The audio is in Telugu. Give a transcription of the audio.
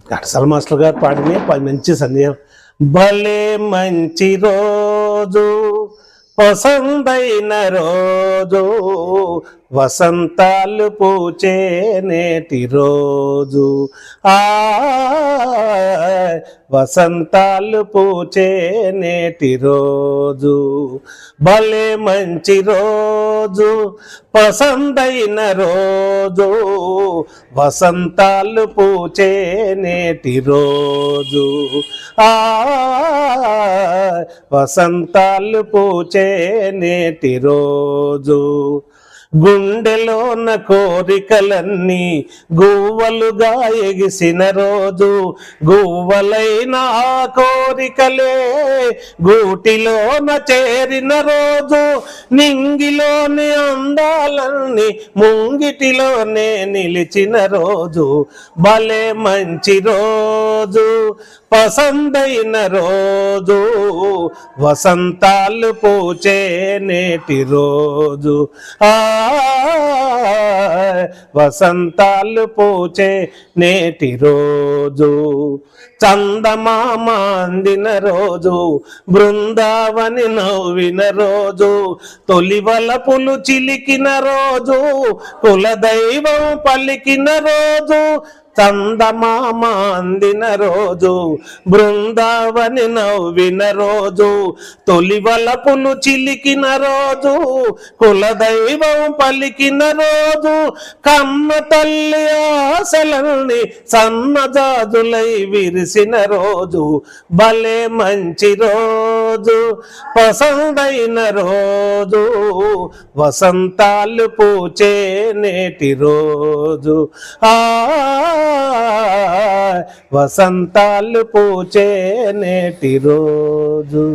ఘంటసాల మాస్టర్ గారు పాడిన మంచి సందేహం. భలే మంచి రోజు పసందైన రోజు వసంతాలు పూచే నేటి రోజు, వసంతాలు పూచే నేటి రోజు. భలే మంచి రోజు పసందైన రోజు వసంతాలు పూచే నేటి రోజు, వసంతాలు పూచే నేటి రోజు. గుండెలోన కోరికలన్నీ గువ్వలుగా ఎగిసిన రోజు, గువ్వలైన ఆ కోరికలే గూటిలోన చేరిన రోజు, నింగిలోని అందాలన్నీ ముంగిటిలోనే నిలిచిన రోజు. భలే మంచి రోజు పసందైన రోజు వసంతాలు పూచే నేటి రోజు, వసంతాలు పూచే నేటి రోజు. చందమామ అందిన రోజు, బృందావని నవ్విన రోజు, తొలివలపులు చిలికిన రోజు, కులదైవం పలికిన రోజు. చందమామ అందిన రోజు, బృందావని నవ్విన రోజు, తొలివలపులు చిలికిన రోజు, కులదైవం పలికిన రోజు. కమ్మ తల్లి ఆశలన్నీ సన్నజాజులై విరిసిన రోజు. భలే మంచి రోజు పసందైన రోజు వసంతాలు పూచే నేటి రోజు, వసంతాలు పూచే నేటి రోజు.